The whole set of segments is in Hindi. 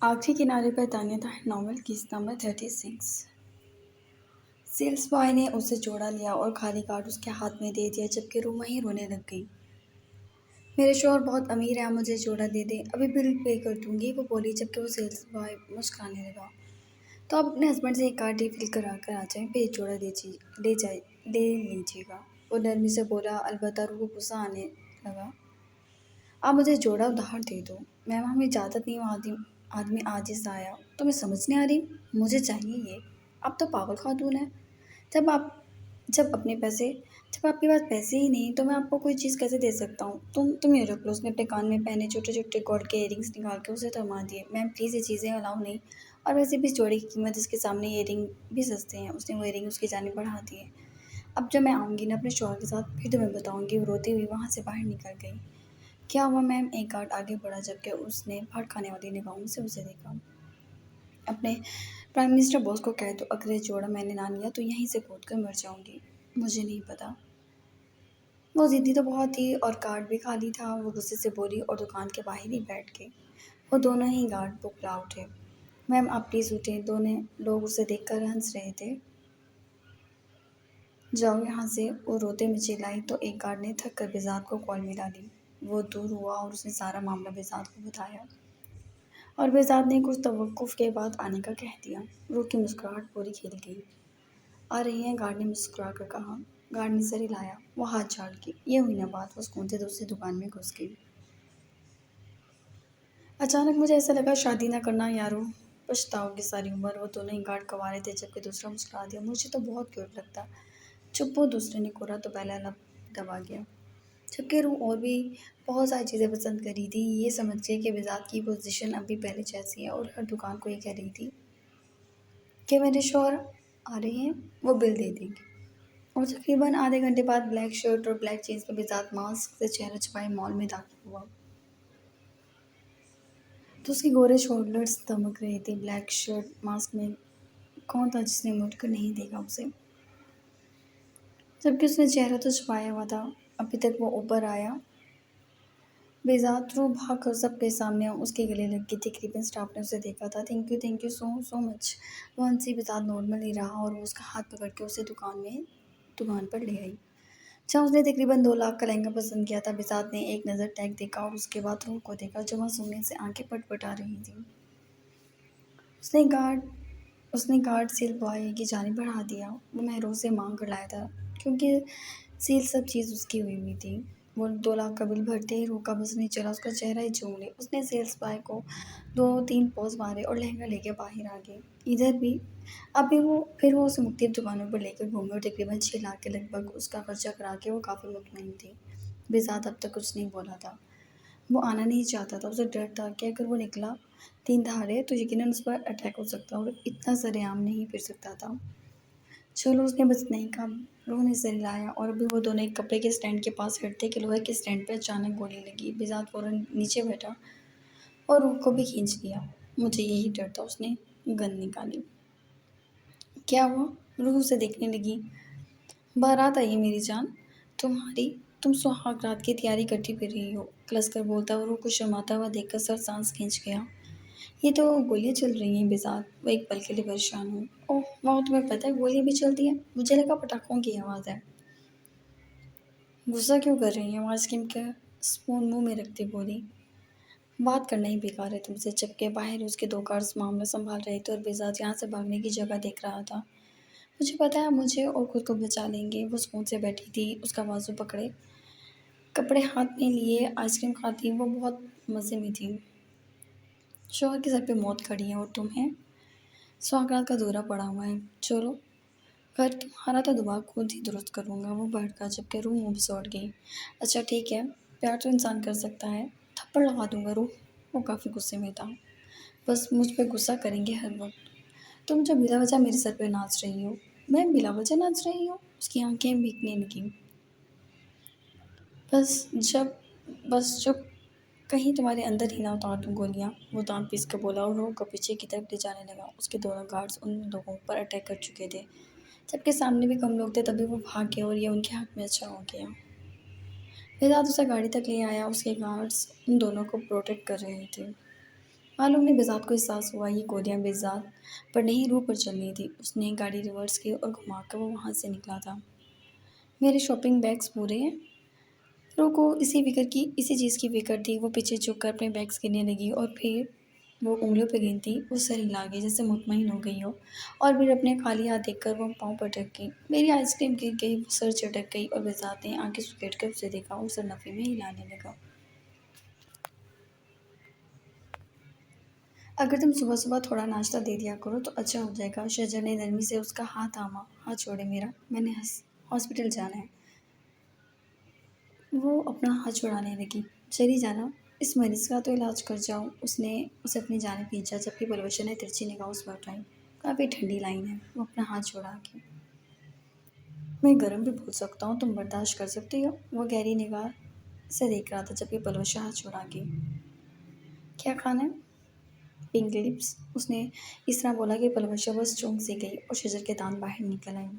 आखिरी किनारे पर तान्या था नॉवल किस्त नंबर 36। सेल्स बॉय ने उसे जोड़ा लिया और खाली कार्ड उसके हाथ में दे दिया जबकि रूह वहीं रोने लग गई। मेरे शौहर बहुत अमीर है, मुझे जोड़ा दे दे, अभी बिल पे कर दूंगी, वो बोली जबकि वो सेल्स बॉय मुस्कुराने लगा। तो आप अपने हस्बैंड से एक कार्ड रिफिल करा कर आ जाएं, फिर एक जोड़ा ले लीजिएगा। वो नरमी से बोला। अलबत्ता रूह को गुस्सा आने लगा। आप मुझे जोड़ा उधार दे दो। मैम हमें इजाज़त नहीं, वो आदमी आजिज़ सा आया। तुम्हें समझ नहीं आ रही? मुझे चाहिए ये। आप तो पागल खातून है। जब आप जब अपने पैसे जब आपके पास पैसे ही नहीं तो मैं आपको कोई चीज़ कैसे दे सकता हूँ? तुम ये रख लो। उसने अपने कान में पहने छोटे-छोटे गोल्ड के इयररिंग्स निकाल के उसे थमा दिए। मैम प्लीज़ ये चीज़ें अलाउ नहीं। और वैसे भी इस जोड़े की कीमत इसके सामने इयररिंग भी सस्ते हैं। उसने वो इयररिंग उसकी जानिब बढ़ा दिए। अब जब मैं आऊँगी ना अपने शौहर के साथ फिर तुम्हें बताऊँगी। वो रोती हुई वहाँ से बाहर निकल गई। क्या हुआ मैम? एक गार्ड आगे बढ़ा जबकि उसने फाड़ खाने वाली निगाहों से उसे देखा। अपने प्राइम मिनिस्टर बॉस को कह दो अगर ये जोड़ा मैंने ना लिया तो यहीं से कूद कर मर जाऊंगी। मुझे नहीं पता। वो ज़िद्दी तो बहुत थी और कार्ड भी खाली था। वो गुस्से से बोली और दुकान के बाहर ही बैठ गई। वो दोनों ही गार्ड बुकला उठे। मैम आप प्लीज़ उठें। दोनों लोग उसे देखकर हंस रहे थे। जाओ यहाँ से, वो रोते में चिल्लाई तो एक गार्ड ने थक कर बेजात को कॉल मिला ली। वो दूर हुआ और उसने सारा मामला बेजात को बताया और बेजात ने कुछ तवक्कुफ के बाद आने का कह दिया। रूह की मुस्कुराहट पूरी खिल गई। आ रही हैं? गार्ड ने मुस्कुरा कर कहा। गार्ड ने सर हिलाया। वो हाथ झाड़ के ये हुई ना बात। वो सुकून से दूसरी दुकान में घुस गई। अचानक मुझे ऐसा लगा शादी ना करना यारो, पछताओगे सारी उम्र। वो दोनों ही गार्ड कवा थे जबकि दूसरा मुस्कुरा दिया। मुझे तो बहुत क्यूट लगता। चुप वो दूसरे ने कोरा तो पहला लब दबा गया। जबकि रूह और भी बहुत सारी चीज़ें पसंद करी थी। ये समझ के कि बिजात की पोजीशन अब भी पहले जैसी है और हर दुकान को ये कह रही थी कि मेरे शौहर आ रहे हैं, वो बिल दे देंगे। और तकरीबन आधे घंटे बाद ब्लैक शर्ट और ब्लैक जीन्स में बेजात मास्क से चेहरा छुपाए मॉल में दाखिल हुआ। तो उसके गोरे शोल्डर्स दमक रहे थे। ब्लैक शर्ट मास्क में कौन था जिसने मुड़कर नहीं देखा उसे? जबकि उसने चेहरा तो छुपाया हुआ था। अभी तक वो ऊपर आया। बेजात रूह भाग कर सबके सामने उसके गले लग गई। तकरीबन स्टाफ ने उसे देखा था। Thank you so so much. वो हंसी। बेजात नॉर्मल ही रहा और वो उसका हाथ पकड़ के उसे दुकान पर ले आई जहाँ उसने तकरीबन 2 लाख का लहंगा पसंद किया था। बिसात ने एक नज़र टैग देखा और उसके बाद रूह को देखा जो वहाँ सोने से आंखें पटपटा रही थी। उसने गार्ड उसने गार्ड सील बॉय की जानिब बढ़ा दिया। वो महरों से मांग कर लाया था क्योंकि सील सब चीज़ उसकी हुई थी। वो 2 लाख का बिल भरते ही रूह का बस नहीं चला। उसका चेहरा ही झूम ले। उसने सेल्स बॉय को 2-3 पोज मारे और लहंगा लेके बाहर आ गई। इधर भी फिर वो उसे मुख्तलिफ दुकानों पर लेकर घूमे और तकरीबन 6 लाख के लगभग उसका खर्चा करा के वो काफ़ी मुतमईन थी। बेज़ात अब तक कुछ नहीं बोला था। वो आना नहीं चाहता था। उसे डर था कि अगर वो निकला तीन धारे तो यकीनन उस पर अटैक हो सकता और इतना सरेआम नहीं फिर सकता था। चलो उसने बस नहीं कहा। रूह ने सिर हिलाया और अभी वो दोनों एक कपड़े के स्टैंड के पास हटते कि लोहे के स्टैंड पर अचानक गोली लगी। बेज़ात फ़ौरन नीचे बैठा और रूह को भी खींच लिया। मुझे यही डर था। उसने गन निकाली। क्या हुआ? रूह उसे देखने लगी। बारात आई है मेरी जान। तुम सुहाग रात की तैयारी करती फिर रही हो। क्लसकर बोलता हुआ रूह को शर्माता हुआ देखकर सर सांस खींच गया। ये तो गोलियां चल रही हैं बेजात। वो एक पल के लिए परेशान हुई। ओह वाह, तुम्हें पता है गोलियां भी चलती हैं? मुझे लगा पटाखों की आवाज़ है। गुस्सा क्यों कर रही है? वो आइसक्रीम का स्पून मुंह में रखते बोली। बात करना ही बेकार है तुमसे। जबकि बाहर उसके 2 गार्ड्स मामला संभाल रहे थे और बेजात यहाँ से भागने की जगह देख रहा था। मुझे पता है मुझे और खुद को बचा लेंगे। वो सुकून से बैठी थी। उसका बाजू पकड़े कपड़े हाथ में लिए आइसक्रीम खाती। वो बहुत मज़े में थी। शौहर के सर पे मौत खड़ी है और तुम्हें सुहागरात का दौरा पड़ा हुआ है। चलो घर, तुम्हारा तो दिमाग खुद ही दुरुस्त करूँगा। वो भड़का जबकि रूह मुँह सौट गई। अच्छा ठीक है, प्यार तो इंसान कर सकता है। थप्पड़ लगा दूंगा रूह। वो काफ़ी गुस्से में था। बस मुझ पे गुस्सा करेंगे हर वक्त। तुम जो बिला वजह मेरे सर पे नाच रही हो। मैं बिला वजह नाच रही हूँ? उसकी आंखें भीगने लगी। बस जब बस जब कहीं तुम्हारे अंदर ही ना उतार दूँ गोलियाँ। वो दांत पीस कर बोला और रूह को पीछे की तरफ ले जाने लगा। उसके दोनों गार्ड्स उन लोगों पर अटैक कर चुके थे जबकि सामने भी कम लोग थे। तभी वो भाग गए और ये उनके हक में अच्छा हो गया। बेजात उसे गाड़ी तक ले आया। उसके गार्ड्स उन दोनों को प्रोटेक्ट कर रहे थे। मालूम नहीं बेज़ात को एहसास हुआ ये गोलियां बेज़ात पर नहीं, रूह पर चल रही थी। उसने गाड़ी रिवर्स की और घुमाकर वो वहाँ से निकला था। मेरे शॉपिंग बैग्स पूरे हैं। रो को इसी चीज़ की फ़िक्र थी। वो पीछे झुक कर अपने बैग्स गिनने लगी और फिर वो उँगलियों पे गिनती। वो सर हिला गई जैसे मुतमईन हो गई हो और फिर अपने खाली हाथ देखकर वो पाँव पटक गई। मेरी आइसक्रीम गिर गई, वो सर चटक गई और बेज़ात ने आँखें सुकेट कर उसे देखा और सर नफ़े में हिलाने लगा। अगर तुम सुबह-सुबह थोड़ा नाश्ता दे दिया करो तो अच्छा हो जाएगा। शजर ने नरमी से उसका हाथ थामा। हाथ छोड़े मेरा, मैंने हॉस्पिटल जाना है। वो अपना हाथ छुड़ाने लगी। चली जाना, इस मरीज़ का तो इलाज कर जाओ। उसने उसे अपनी जानिब खींचा जबकि बलवशा ने तिरछी निगाहों से उठाई। काफ़ी ठंडी लाइन है। वो अपना हाथ छुड़ा के। मैं गर्म भी बोल सकता हूँ, तुम बर्दाश्त कर सकती हो? वो गहरी निगाह से देख रहा था जबकि बलवशा हाथ छुड़ा के। क्या खाना है? Pink lips. उसने इस तरह बोला कि बलवशा बस चौंक सी गई और शजर के दांत बाहर निकल आए।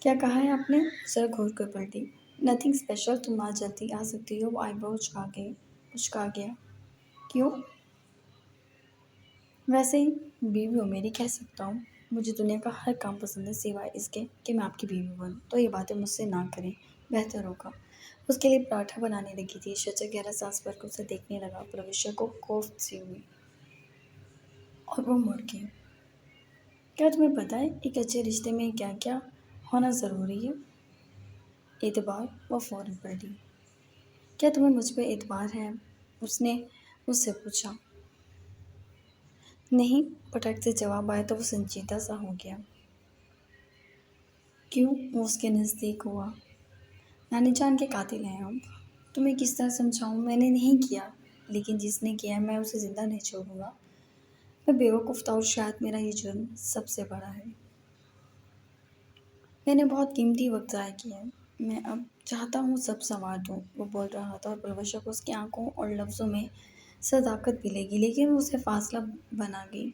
क्या कहा है आपने? जरा घूर कर पलटी। नथिंग स्पेशल, तुम आज जल्दी आ सकती हो। वो आईब्रो उचका गया। क्यों? वैसे ही, बीवी हो मेरी, कह सकता हूँ। मुझे दुनिया का हर काम पसंद है सिवाय इसके कि मैं आपकी बीवी बनूँ। तो ये बातें मुझसे ना करें, बेहतर होगा। उसके लिए पराठा बनाने लगी थी। शजर गहरा सांस भरकर उसे देखने लगा। प्रविश्या को कोफ्त सी हुई और वो मुड़ गई। क्या तुम्हें पता है एक अच्छे रिश्ते में क्या क्या होना ज़रूरी है? एतबार। वो फौरन पलटी। क्या तुम्हें मुझ पर एतबार है? उसने उससे पूछा। नहीं, पटक से जवाब आया तो वो संजीदा सा हो गया। क्यों? वो उसके नज़दीक हुआ। नानी जान के कातिल हैं आप। तुम्हें किस तरह समझाऊं? मैंने नहीं किया, लेकिन जिसने किया मैं उसे ज़िंदा नहीं छोड़ूंगा। मैं बेवकूफ़ था और शायद मेरा ये जुर्म सबसे बड़ा है। मैंने बहुत कीमती वक्त ज़ाया किया है। मैं अब चाहता हूँ सब संवार दूँ। वो बोल रहा था और बलवशा को उसकी आंखों और लफ्ज़ों में सदाकत मिलेगी, लेकिन वो उसे फासला बना गई।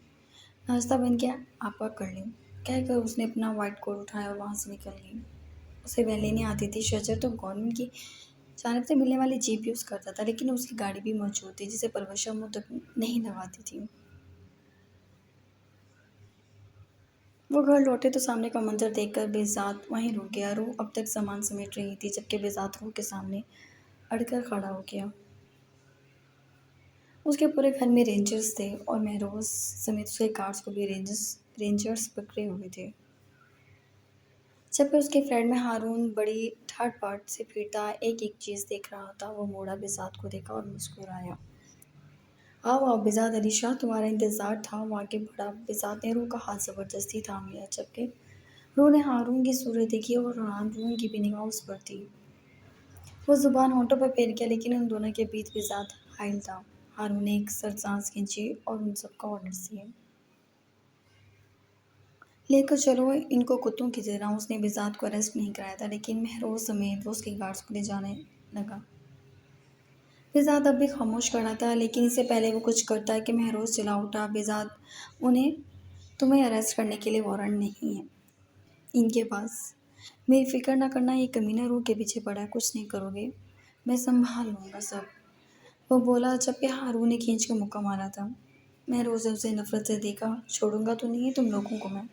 नाश्ता बन गया, आपा कर लें, कहकर उसने अपना वाइट कोट उठाया और वहाँ से निकल गई। उसे वह लेने आती थी। शजर तो गवर्नमेंट की जानिब से मिलने वाली जीप यूज़ करता था, लेकिन उसकी गाड़ी भी मौजूद थी जिसे परवशा मुँह तक नहीं लगाती थी। वो घर लौटे तो सामने का मंजर देखकर बेज़ात वहीं रुक गया। रूह अब तक सामान समेट रही थी जबकि बेज़ात रूह के सामने अड़कर खड़ा हो गया। उसके पूरे घर में रेंजर्स थे और महरोज समेत उसके गार्ड्स को भी रेंजर्स पकड़े हुए थे। जबकि उसके फ्लैट में हारून बड़ी ठाट-बाट से फिरता एक-एक चीज़ देख रहा था। वो मुड़ा, बेज़ात को देखा और मुस्कुराया। आओ आओ बेज़ात अली शाह, तुम्हारा इंतज़ार था। वो आगे बढ़ा। बेज़ात ने रूह का हाथ ज़बरदस्ती थाम लिया जबकि रूह ने हारून की सूरत देखी और हारून की भी निगाह उस पर थी। वो ज़ुबान होठों पर फेर किया, लेकिन उन दोनों के बीच बेज़ात हाइल था। हारून ने एक सर्द सांस खींची और उन सबका ऑर्डर दिया। लेकर चलो इनको कुत्तों की तरह। उसने बेज़ात को अरेस्ट नहीं कराया था, लेकिन महरोज समेत वो उसके गार्ड्स को ले जाने लगा। बेज़ात अब भी खामोश खड़ा था, लेकिन इससे पहले वो कुछ करता कि महरोज चिल्ला उठा। बेज़ात, उन्हें तुम्हें अरेस्ट करने के लिए वारंट नहीं है इनके पास। मेरी फ़िक्र ना करना, ये कमीना रूह के पीछे पड़ा है। कुछ नहीं करोगे, मैं संभाल लूँगा सब। वो बोला जबकि हारून ने खींच कर मुक्का मारा था। महरोज ने उसे नफरत से देखा। छोड़ूंगा तो नहीं है तुम लोगों को मैं,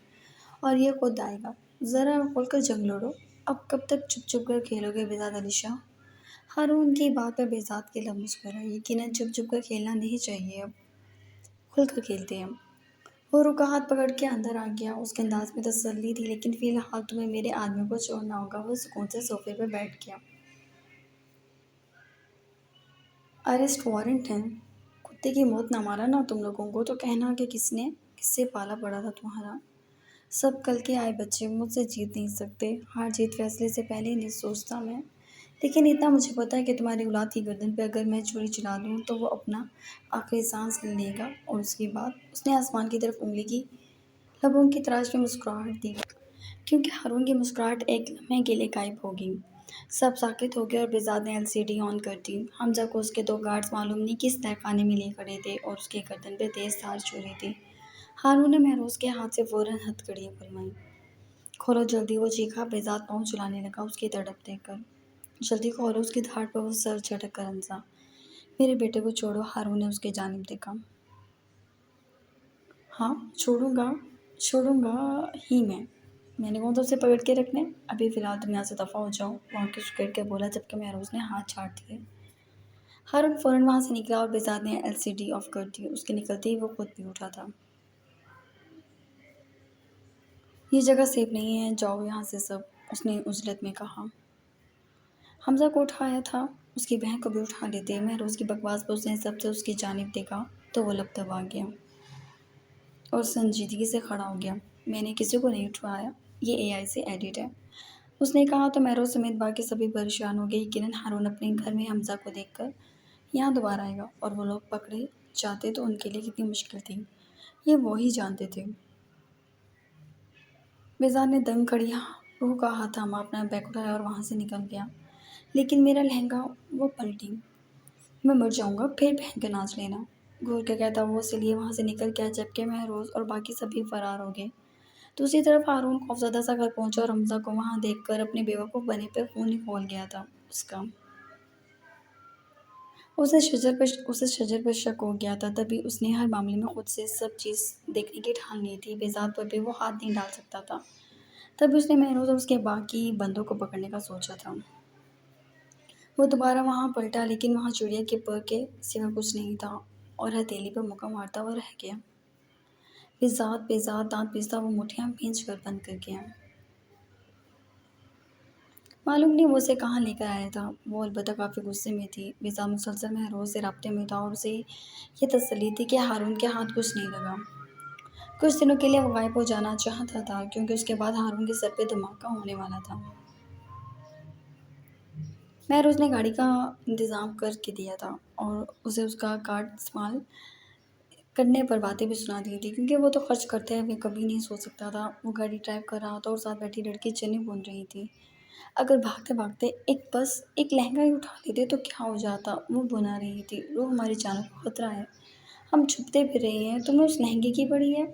और ये खुद आएगा। ज़रा खुलकर जंग लड़ो। अब कब तक चुप चुप कर खेलोगे बेज़ात अली शाह? हारून की बात पर बेज़ात के लब मुस्कुराए। यकीनन चुप चुप कर खेलना नहीं चाहिए, अब खुलकर खेलते हैं। वो रुका, हाथ पकड़ के अंदर आ गया। उसके अंदाज में तसल्ली थी, लेकिन फिलहाल तुम्हें मेरे आदमी को छोड़ना होगा। वो सुकून से सोफे पर बैठ गया। अरेस्ट वारंट है। कुत्ते की मौत ना मारा ना तुम लोगों को तो कहना कि किससे पाला पड़ा था तुम्हारा। सब कल के आए बच्चे, मुझसे जीत नहीं सकते। हार जीत फैसले से पहले नहीं सोचता मैं, लेकिन इतना मुझे पता है कि तुम्हारी औलाद की गर्दन पे अगर मैं छुरी चला दूँ तो वो अपना आखिरी सांस ले लेगा। और उसके बाद उसने आसमान की तरफ उंगली की। लबों की तराश में मुस्कुराहट दी, क्योंकि हारून की मुस्कुराहट एक लम्हे के लिए गायब हो गई। सब साकित हो गए और बेज़ात ने एलसीडी ऑन कर दी। हमजा को उसके दो गार्ड्स मालूम नहीं किस तहखाने में लिए खड़े थे और उसके गर्दन पे तेज धार छुरी थी। हारून ने महरोज के हाथ से फ़ौरन हथकड़ियाँ खुलवाईं। खोलो जल्दी, वो चीखा। बेज़ात पाँव चलाने लगा उसकी तड़प देखकर। जल्दी खोलो, उसकी धाड़ पर वो सर झटक कर हंसा। मेरे बेटे को छोड़ो, हारून ने उसकी जानिब देखा। हाँ, छोड़ूँगा, छोड़ूँगा ही मैंने कहा तो उसे पकड़ के रखना है, अभी फ़िलहाल तुम यहाँ से दफ़ा हो जाओ, वहाँ की कह के बोला, जबकि महरोज़ ने हाथ छाड़ दिए। हारून फ़ौरन वहाँ से निकला और बेज़ाद ने एलसीडी ऑफ कर दी। उसके निकलते ही वो खुद भी उठा था। ये जगह सेफ नहीं है, जाओ यहाँ से सब, उसने उजलत में कहा। हमज़ा को उठाया था, उसकी बहन को भी उठा लेते। महरोज़ की बकवास पर उसने सबसे उसकी जानिब देखा तो वो लबदब आ गया और संजीदगी से खड़ा हो गया। मैंने किसी को नहीं उठवाया, ये एआई से एडिट है, उसने कहा। तो महरोज़ समेत बाकी सभी परेशान हो गए। यकीनन हारून अपने घर में हमज़ा को देखकर यहाँ दोबारा आएगा और वो लोग पकड़े जाते तो उनके लिए कितनी मुश्किल थी, ये वो ही जानते थे। बेज़ार ने दंग खड़ी रूह का हाथ थामा, अपना बैग उठाया और वहाँ से निकल गया। लेकिन मेरा लहंगा, वो पलटी। मैं मर जाऊँगा, फिर पहन के नाच लेना, घूर के कहता वो इसलिए वहाँ से निकल गया, जबकि महरोज़ और बाकी सभी फरार हो गए। दूसरी तरफ हारून खौफज़दा सा घर पहुँचा और हमज़ा को वहाँ देखकर अपने बेवकूफ़ बने पे खून ही खौल गया था उसका। उसे शजर पर शक हो गया था, तभी उसने हर मामले में खुद से सब चीज़ देखने की ठान ली थी। बेज़ात पर भी वो हाथ नहीं डाल सकता था। तभी उसने महरोज़ और उसके बाकी बंदों को पकड़ने का सोचा था। वो दोबारा वहाँ पलटा, लेकिन वहाँ चिड़िया के पर के सिवा कुछ नहीं था और हथेली पर मुक्का मारता हुआ रह गया। बेज़ात बेज़ात दांत पीसता वो मुठ्ठियाँ भींच कर बंद कर गया। मालूम नहीं वो उसे कहाँ लेकर आया था। वो अलबत्ता काफ़ी गुस्से में थी। बेज़ात मुसलसल महरोज़ से राब्ते में था और उसे ये तसल्ली थी कि हारून के हाथ कुछ नहीं लगा। कुछ दिनों के लिए वो गायब हो जाना चाहता था, क्योंकि उसके बाद हारून के सर पे धमाका होने वाला था। महरोज़ ने गाड़ी का इंतज़ाम करके दिया था और उसे उसका कार्ड इस्तेमाल करने पर बातें भी सुना दी थी, क्योंकि वो तो खर्च करते हुए कभी नहीं सो सकता था। वो गाड़ी ड्राइव कर रहा था और साथ बैठी लड़की चने बुन रही थी। अगर भागते-भागते एक लहंगा ही उठा लेते तो क्या हो जाता? वो बुना रही थी, "वो हमारी जानों को खतरा है। हम छुपते फिर रहे हैं, तुम्हें उस लहंगे की पड़ी है?"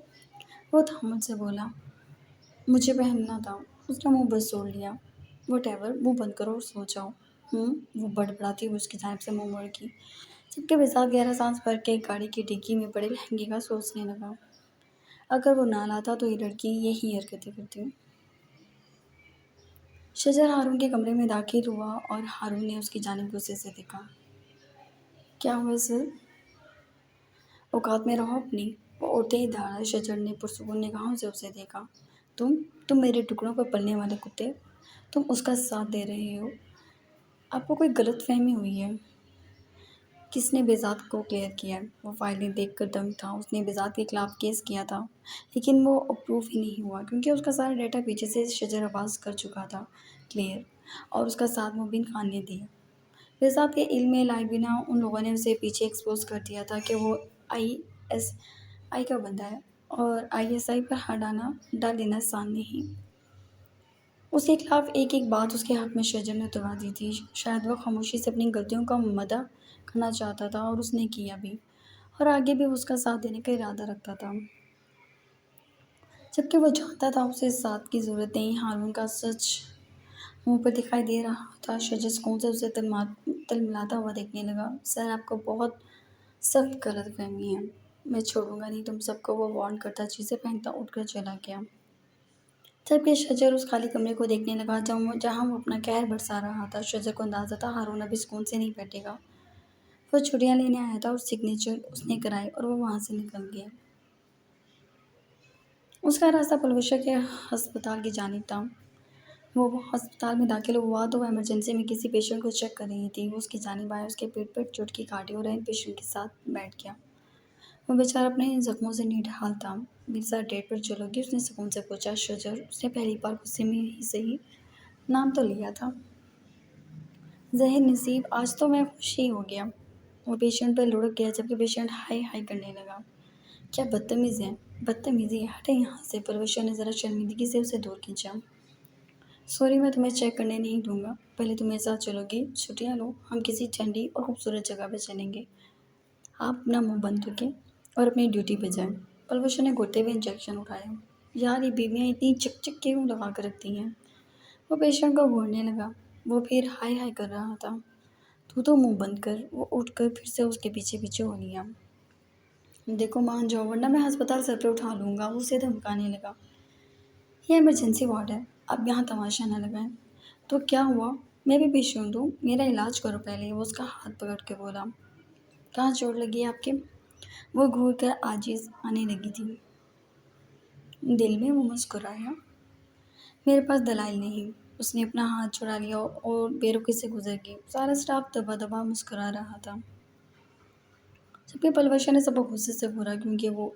वो थामत से बोला, "मुझे पहनना था।" उसने मुँह बस जोड़ लिया। "व्हाटएवर, मुँह बंद करो और सो जाओ।" वो बड़बड़ाती हुई उसकी जानिब से मुँह मोड़ेगी, जबकि बेसात गहरा सांस भर के गाड़ी की डिग्गी में पड़े लहंगे का सोचने लगा। अगर वो ना लाता तो ये लड़की यही हरकतें करती। शजर हारून के कमरे में दाखिल हुआ और हारून ने उसकी जानिब गुस्से से देखा। क्या हुआ सर? औकात में रहो अपनी। वो उठते ही दहाड़ा शजर ने पुरसुकून निगाहों से उसे देखा। तुम तुम मेरे टुकड़ों पर पलने वाले कुत्ते, तुम उसका साथ दे रहे हो। आपको कोई गलतफहमी हुई है। किसने बेज़ात को क्लियर किया है? वो फाइलें देखकर दंग था। उसने बेज़ात के खिलाफ केस किया था, लेकिन वो अप्रूव ही नहीं हुआ, क्योंकि उसका सारा डेटा पीछे से शजर अब्बास कर चुका था क्लियर, और उसका साथ मुबीन खान ने दिया। बेज़ात के इल्म में लाए बिना उन लोगों ने उसे पीछे एक्सपोज कर दिया था कि वो आईएसआई का बंदा है, और आईएसआई पर हाथ डाल देना आसान नहीं। उसके खिलाफ एक-एक बात उसके हक में शजर ने उतरवा दी थी। शायद वह खामोशी से अपनी गलतियों का मदह करना चाहता था, और उसने किया भी, और आगे भी उसका साथ देने का इरादा रखता था। जबकि वो जानता था उसे साथ की ज़रूरत नहीं। हारून का सच मुँह पर दिखाई दे रहा था। शजर सुकून से उसे तिलमिलाता हुआ देखने लगा। सर, आपको बहुत सख्त गलतफ़हमी है। मैं छोड़ूंगा नहीं तुम सबको, वो वार्न करता चीज़ें फेंकता उठकर चला गया। जबकि शजर उस खाली कमरे को देखने लगा जहाँ वो अपना कहर बरसा रहा था। शजर को अंदाज़ा था हारून अभी सुकून से नहीं बैठेगा। वो छुट्टियाँ लेने आया था और सिग्नेचर उसने कराई और वो वहाँ से निकल गया। उसका रास्ता पलवशा के अस्पताल की जानिब था। वो अस्पताल में दाखिल हुआ तो वह इमरजेंसी में किसी पेशेंट को चेक कर रही थी। वो उसकी जानिब आया, उसके पेट पर चोट की काटी और पेशेंट के साथ बैठ गया। वो बेचारा अपने ज़ख्मों से निढाल था। मेरे साथ डेट पर चलोगी? उसने सुकून से पूछा। शजर, उसने पहली बार गुस्से में ही सही नाम तो लिया था। ज़हर नसीब, आज तो मैं खुश ही हो गया। वो पेशेंट पर लुढ़क गया, जबकि पेशेंट हाय हाय करने लगा। क्या बदतमीज़ है, बदतमीज़ी, हटे यहाँ से। परवशा ने ज़रा शर्मिंदगी से उसे दूर खींचा। सॉरी, मैं तुम्हें चेक करने नहीं दूंगा। पहले तुम मेरे साथ चलोगी? छुट्टियाँ लो, हम किसी ठंडी और खूबसूरत जगह पर चलेंगे। आप अपना मुंह बंद रखें और अपनी ड्यूटी पे जाएं। पलवशा ने घुटते हुए इंजेक्शन उठाया। यार, ये बीवियाँ इतनी चिक चिक क्यों लगा कर रखती हैं? वो पेशेंट को घूरने लगा। वो फिर हाय हाय कर रहा था। तू तो मुंह बंद कर। वो उठकर फिर से उसके पीछे पीछे हो लिया। देखो मान जाओ वरना मैं अस्पताल सर पे उठा लूंगा। वो उसे धमकाने लगा। ये इमरजेंसी वार्ड है, अब यहाँ तमाशा न लगाएं। तो क्या हुआ? मैं भी पेशेंट हूँ, मेरा इलाज करो पहले। वो उसका हाथ पकड़ के बोला। कहाँ चोट लगी है आपके? वो घूर कर आजीज आने लगी थी। दिल में वो मुस्कुराया। मेरे पास दलाइल नहीं। उसने अपना हाथ छुड़ा लिया और बेरुखी से गुजर गई। सारा स्टाफ दबा दबा मुस्कुरा रहा था, जबकि पलवशा ने सबको गुस्से से घूरा क्योंकि वो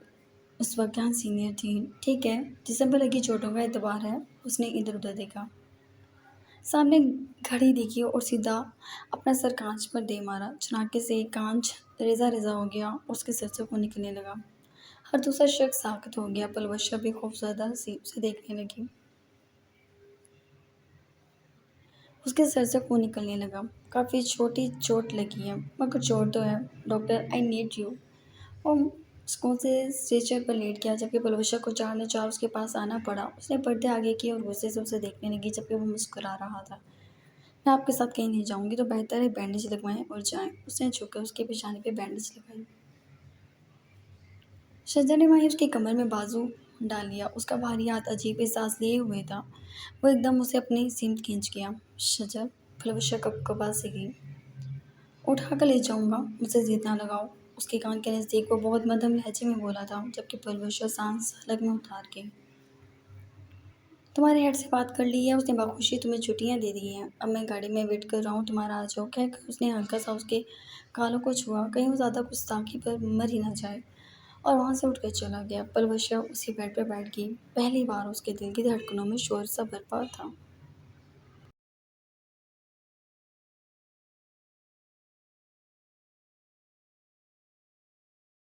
उस वक्त यहाँ सीनियर थी। ठीक है, जिसम पर लगी चोटों का एतबार है। उसने इधर उधर देखा, सामने घड़ी देखी और सीधा अपना सर कांच पर दे मारा। चनाके से कांच रेजा रेजा हो गया और उसके सिर से खून निकलने लगा। हर दूसरा शख्स साख्त हो गया। पलवशा भी खौफजदा सी उसे देखने लगी। उसके सर से खून निकलने लगा। काफ़ी छोटी चोट लगी है, मगर चोट तो है। Doctor, I need you. वो उसको से स्ट्रेचर पर लेट गया, जबकि पलवशा को चार ने चार उसके पास आना पड़ा। उसने पर्दे आगे किए और गुस्से से उसे देखने लगी, जबकि वो मुस्कुरा रहा था। मैं आपके साथ कहीं नहीं जाऊंगी, तो बेहतर है बैंडेज लगवाएं और जाएं। उसने झुककर उसके पेशानी पे बैंडेज लगाई। शजर ने वहीं उसकी कमर में बाजू डाल लिया। उसका भारी हाथ अजीब एहसास लिए हुए था। वो एकदम उसे अपनी सीमत खींच गया। शजर, पलवशा कपकपा से गई। उठा कर ले जाऊंगा, मुझसे जिद ना लगाओ। उसके कान के नज़दीक वो बहुत मध्यम लहजे में बोला था, जबकि पलवशा सांस हलक में उतार के। तुम्हारे हेड से बात कर ली है, उसने बखुशी तुम्हें छुट्टियां दे दी हैं। अब मैं गाड़ी में वेट कर रहा हूँ, तुम्हारा आ जाओ। कहकर उसने हल्का सा उसके गालों को छुआ, कहीं वो ज़्यादा गुस्ताखी पर मर ही ना जाए, और वहाँ से उठकर चला गया। पलवशा उसी बेड पर बैठ गई। पहली बार उसके दिल की धड़कनों में शोर सा बरपा था।